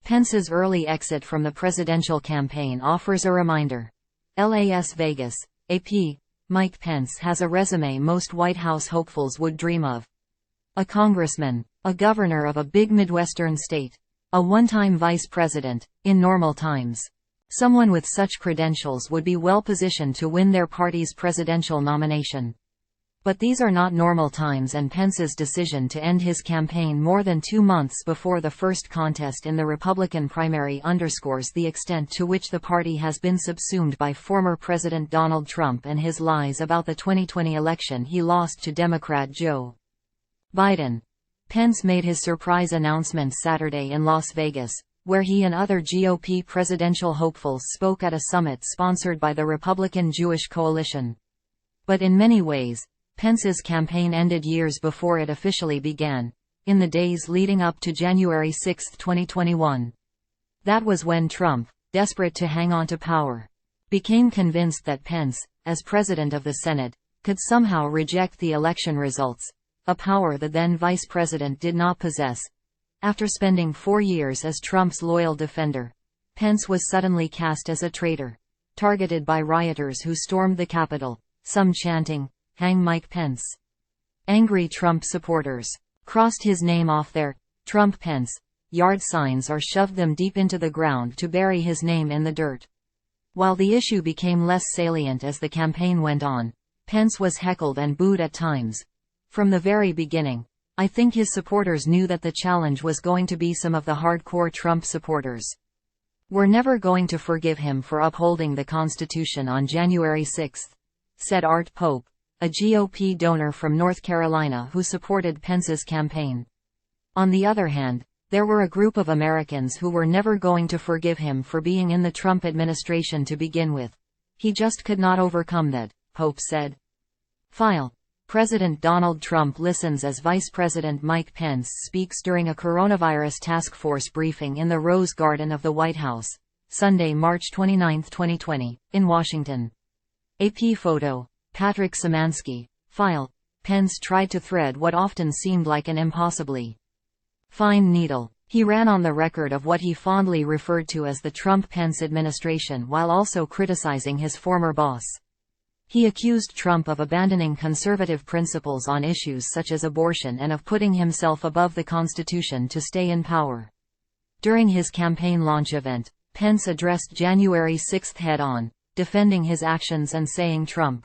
Pence's early exit from the presidential campaign offers a reminder. Las Vegas, AP. Mike Pence has a resume most White House hopefuls would dream of. A congressman, a governor of a big Midwestern state, a one-time vice president, in normal times. Someone with such credentials would be well positioned to win their party's presidential nomination. But these are not normal times, and Pence's decision to end his campaign more than 2 months before the first contest in the Republican primary underscores the extent to which the party has been subsumed by former President Donald Trump and his lies about the 2020 election he lost to Democrat Joe Biden. Pence made his surprise announcement Saturday in Las Vegas, where he and other GOP presidential hopefuls spoke at a summit sponsored by the Republican Jewish Coalition. But in many ways, Pence's campaign ended years before it officially began, in the days leading up to January 6, 2021. That was when Trump, desperate to hang on to power, became convinced that Pence, as president of the Senate, could somehow reject the election results, a power the then vice president did not possess. After spending 4 years as Trump's loyal defender, Pence was suddenly cast as a traitor, targeted by rioters who stormed the Capitol, some chanting, "Hang Mike Pence." Angry Trump supporters crossed his name off their Trump-Pence yard signs or shoved them deep into the ground to bury his name in the dirt. While the issue became less salient as the campaign went on, Pence was heckled and booed at times. From the very beginning, I think his supporters knew that the challenge was going to be some of the hardcore Trump supporters. "We're never going to forgive him for upholding the Constitution on January 6, said Art Pope, a GOP donor from North Carolina who supported Pence's campaign. On the other hand, there were a group of Americans who were never going to forgive him for being in the Trump administration to begin with. He just could not overcome that, Pope said. File. President Donald Trump listens as Vice President Mike Pence speaks during a coronavirus task force briefing in the Rose Garden of the White House, Sunday, March 29, 2020, in Washington. AP photo. Patrick Szymanski. File. Pence tried to thread what often seemed like an impossibly fine needle. He ran on the record of what he fondly referred to as the Trump-Pence administration while also criticizing his former boss. He accused Trump of abandoning conservative principles on issues such as abortion and of putting himself above the Constitution to stay in power. During his campaign launch event, Pence addressed January 6 head-on, defending his actions and saying Trump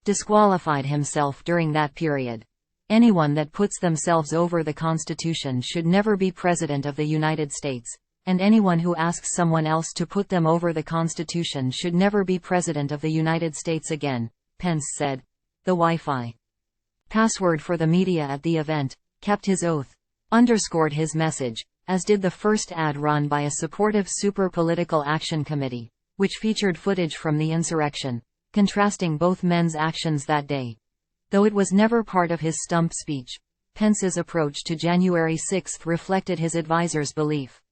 disqualified himself during that period. Anyone that puts themselves over the Constitution should never be President of the United States, and anyone who asks someone else to put them over the Constitution should never be President of the United States again, Pence said. The Wi-Fi password for the media at the event kept his oath, underscored his message, as did the first ad run by a supportive Super Political Action Committee, which featured footage from the insurrection, contrasting both men's actions that day. Though it was never part of his stump speech, Pence's approach to January 6 reflected his advisors' belief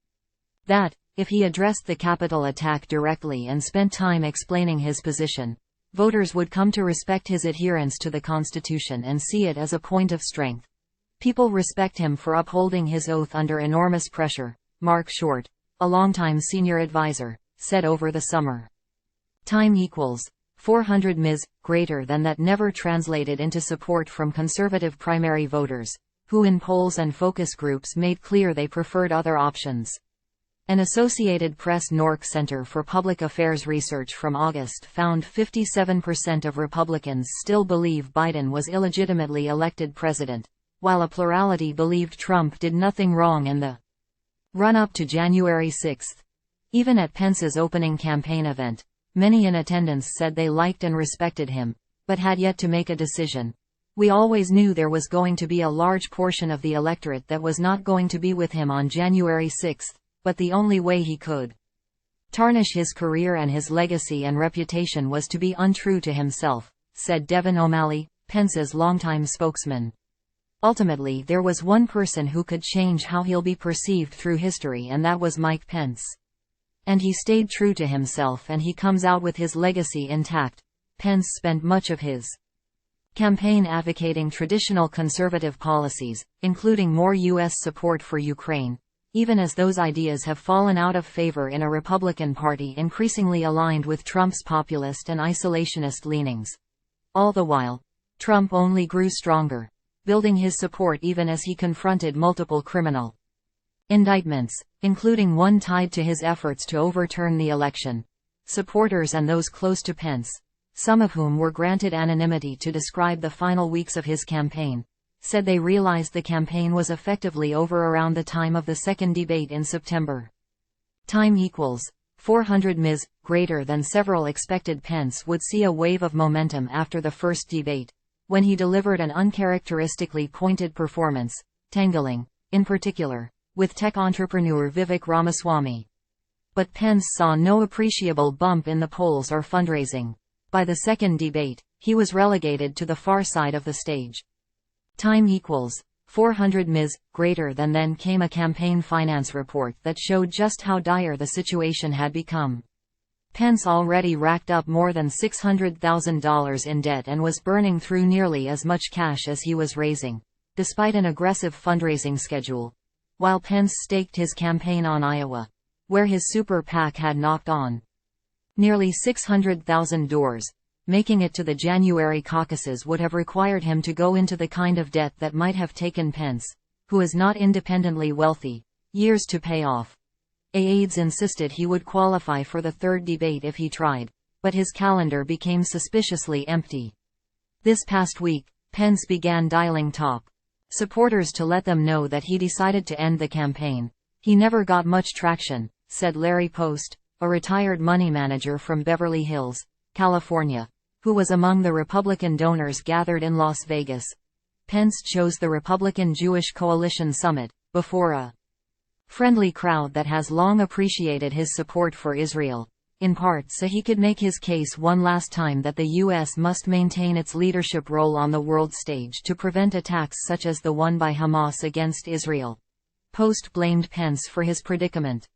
that, if he addressed the Capitol attack directly and spent time explaining his position, voters would come to respect his adherence to the Constitution and see it as a point of strength. People respect him for upholding his oath under enormous pressure, Mark Short, a longtime senior advisor, said over the summer. Time equals 400 ms, greater than that never translated into support from conservative primary voters, who in polls and focus groups made clear they preferred other options. An Associated Press NORC Center for Public Affairs research from August found 57% of Republicans still believe Biden was illegitimately elected president, while a plurality believed Trump did nothing wrong in the run-up to January 6. Even at Pence's opening campaign event, many in attendance said they liked and respected him, but had yet to make a decision. "We always knew there was going to be a large portion of the electorate that was not going to be with him on January 6, but the only way he could tarnish his career and his legacy and reputation was to be untrue to himself," said Devin O'Malley, Pence's longtime spokesman. "Ultimately, there was one person who could change how he'll be perceived through history, and that was Mike Pence. And he stayed true to himself and he comes out with his legacy intact." Pence spent much of his campaign advocating traditional conservative policies, including more U.S. support for Ukraine, even as those ideas have fallen out of favor in a Republican Party increasingly aligned with Trump's populist and isolationist leanings. All the while, Trump only grew stronger, building his support even as he confronted multiple criminal indictments, including one tied to his efforts to overturn the election. Supporters and those close to Pence, some of whom were granted anonymity to describe the final weeks of his campaign, said they realized the campaign was effectively over around the time of the second debate in September. Time equals 400 ms. Greater than several expected. Pence would see a wave of momentum after the first debate, when he delivered an uncharacteristically pointed performance, tangling, in particular, with tech entrepreneur Vivek Ramaswamy. But Pence saw no appreciable bump in the polls or fundraising. By the second debate, he was relegated to the far side of the stage. Time equals 400 ms. Greater than. Then came a campaign finance report that showed just how dire the situation had become. Pence already racked up more than $600,000 in debt and was burning through nearly as much cash as he was raising, despite an aggressive fundraising schedule. While Pence staked his campaign on Iowa, where his super PAC had knocked on nearly 600,000 doors, making it to the January caucuses would have required him to go into the kind of debt that might have taken Pence, who is not independently wealthy, years to pay off. Aides insisted he would qualify for the third debate if he tried, but his calendar became suspiciously empty. This past week, Pence began dialing top supporters to let them know that he decided to end the campaign. He never got much traction, said Larry Post, a retired money manager from Beverly Hills, California, who was among the Republican donors gathered in Las Vegas. Pence chose the Republican Jewish Coalition Summit, before a friendly crowd that has long appreciated his support for Israel, in part so he could make his case one last time that the U.S. must maintain its leadership role on the world stage to prevent attacks such as the one by Hamas against Israel. Post blamed Pence for his predicament.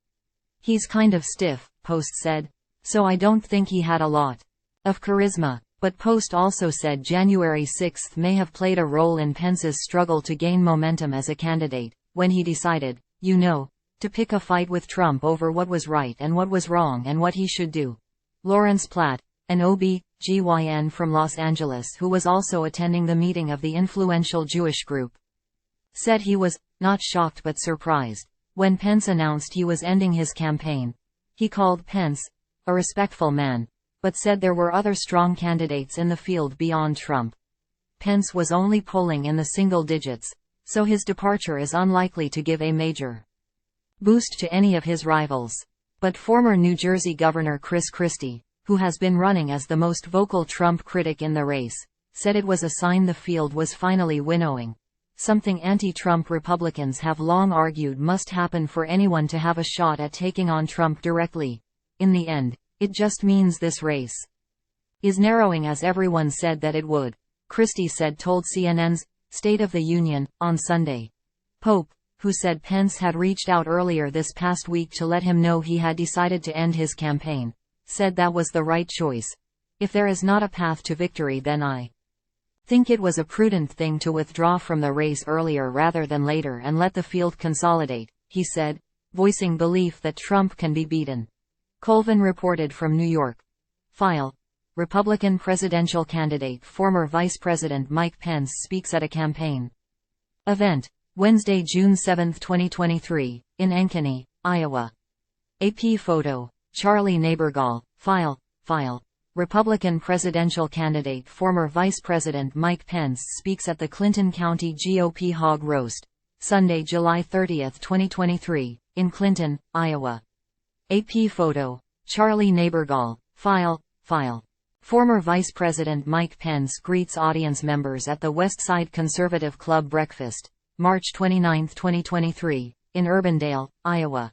"He's kind of stiff," Post said, "so I don't think he had a lot of charisma." But Post also said January 6 may have played a role in Pence's struggle to gain momentum as a candidate, when he decided, to pick a fight with Trump over what was right and what was wrong and what he should do. Lawrence Platt, an OB/GYN from Los Angeles who was also attending the meeting of the influential Jewish group, said he was not shocked but surprised when Pence announced he was ending his campaign. He called Pence a respectful man, but said there were other strong candidates in the field beyond Trump. Pence was only polling in the single digits, so his departure is unlikely to give a major boost to any of his rivals. But former New Jersey Governor Chris Christie, who has been running as the most vocal Trump critic in the race, said it was a sign the field was finally winnowing, something anti-Trump Republicans have long argued must happen for anyone to have a shot at taking on Trump directly. In the end, it just means this race is narrowing as everyone said that it would, Christie told CNN's State of the Union on Sunday. Pope, who said Pence had reached out earlier this past week to let him know he had decided to end his campaign, said that was the right choice. "If there is not a path to victory, then I think it was a prudent thing to withdraw from the race earlier rather than later and let the field consolidate," he said, voicing belief that Trump can be beaten. Colvin reported from New York. File. Republican presidential candidate former Vice President Mike Pence speaks at a campaign event, Wednesday, June 7, 2023, in Ankeny, Iowa. AP photo. Charlie Nabergall. File. Republican presidential candidate former Vice President Mike Pence speaks at the Clinton County GOP Hog Roast, Sunday, July 30, 2023, in Clinton, Iowa. AP photo. Charlie Nabergall. File. Former Vice President Mike Pence greets audience members at the Westside Conservative Club breakfast, March 29, 2023, in Urbandale, Iowa.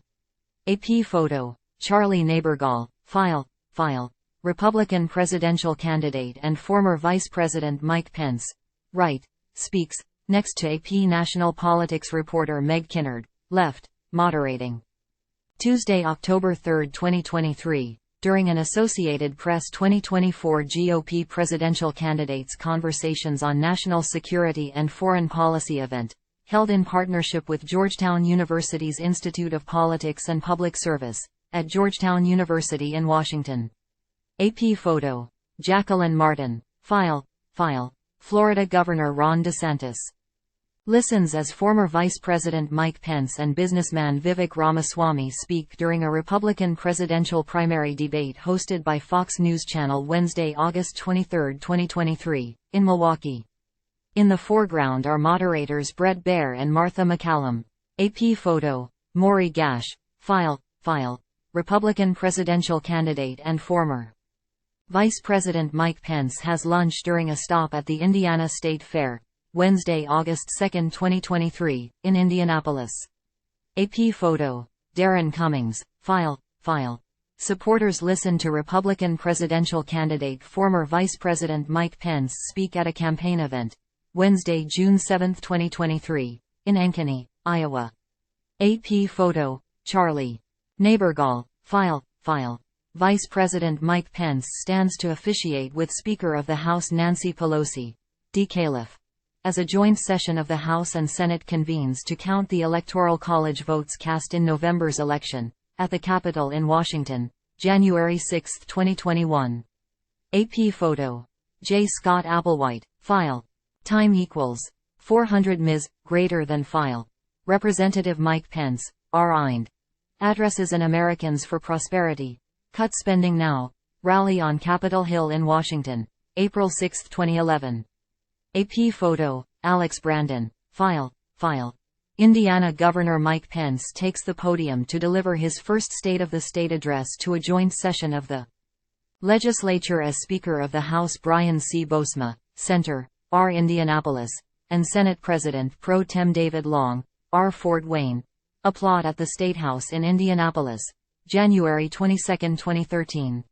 AP photo. Charlie Nabergall. File. Republican presidential candidate and former Vice President Mike Pence, right, speaks, next to AP national politics reporter Meg Kinnard, left, moderating. Tuesday, October 3, 2023, during an Associated Press 2024 GOP Presidential Candidates Conversations on National Security and Foreign Policy event, held in partnership with Georgetown University's Institute of Politics and Public Service, at Georgetown University in Washington. AP photo. Jacqueline Martin. File. Florida Governor Ron DeSantis listens as former Vice President Mike Pence and businessman Vivek Ramaswamy speak during a Republican presidential primary debate hosted by Fox News Channel Wednesday, August 23, 2023, in Milwaukee. In the foreground are moderators Brett Baer and Martha McCallum. AP photo. Maury Gash. File. Republican presidential candidate and former Vice President Mike Pence has lunch during a stop at the Indiana State Fair, Wednesday, August 2, 2023, in Indianapolis. AP photo. Darren Cummings. File. Supporters listen to Republican presidential candidate former Vice President Mike Pence speak at a campaign event, Wednesday, June 7, 2023, in Ankeny, Iowa. AP photo. Charlie Neighborgall. File. Vice President Mike Pence stands to officiate with Speaker of the House Nancy Pelosi, D. Califf, as a joint session of the House and Senate convenes to count the Electoral College votes cast in November's election, at the Capitol in Washington, January 6, 2021. AP photo. J. Scott Applewhite. File. Time equals 400 ms. greater than file. Representative Mike Pence, R.I.N.D. addresses an Americans for Prosperity, Cut Spending Now, rally on Capitol Hill in Washington, April 6, 2011. AP photo. Alex Brandon. File. Indiana Governor Mike Pence takes the podium to deliver his first State of the State address to a joint session of the legislature as Speaker of the House Brian C. Bosma, Center, R. Indianapolis, and Senate President Pro Tem David Long, R. Fort Wayne, applaud at the State House in Indianapolis, January 22, 2013.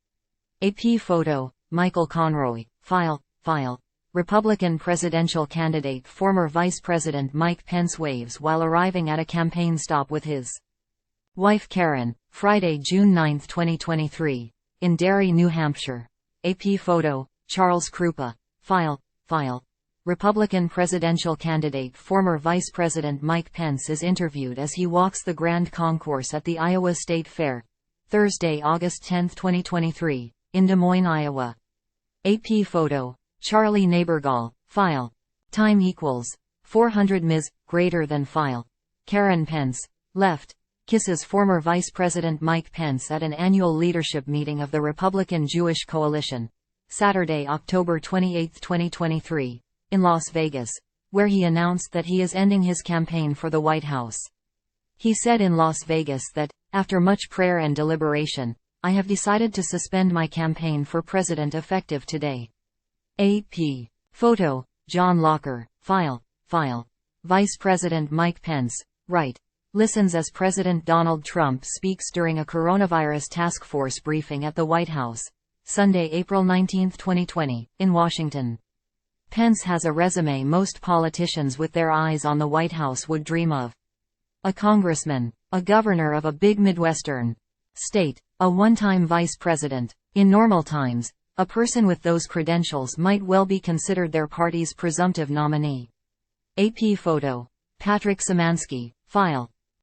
AP photo. Michael Conroy. File. Republican presidential candidate former Vice President Mike Pence waves while arriving at a campaign stop with his wife Karen, Friday, June 9, 2023, in Derry, New Hampshire. AP photo. Charles Krupa. File. Republican presidential candidate former Vice President Mike Pence is interviewed as he walks the Grand Concourse at the Iowa State Fair, Thursday, August 10, 2023, in Des Moines, Iowa. AP photo. Charlie Neighborgall. File. Time equals 400 ms. greater than file. Karen Pence, left, kisses former Vice President Mike Pence at an annual leadership meeting of the Republican Jewish Coalition, Saturday, October 28, 2023, in Las Vegas, where he announced that he is ending his campaign for the White House. He said in Las Vegas that, after much prayer and deliberation, I have decided to suspend my campaign for president effective today. AP photo. John Locker. File. Vice President Mike Pence, right, listens as President Donald Trump speaks during a coronavirus task force briefing at the White House, Sunday, April 19, 2020, in Washington. Pence has a resume most politicians with their eyes on the White House would dream of. A congressman, a governor of a big Midwestern state, a one-time vice president. In normal times, a person with those credentials might well be considered their party's presumptive nominee. AP photo. Patrick Szymanski. File.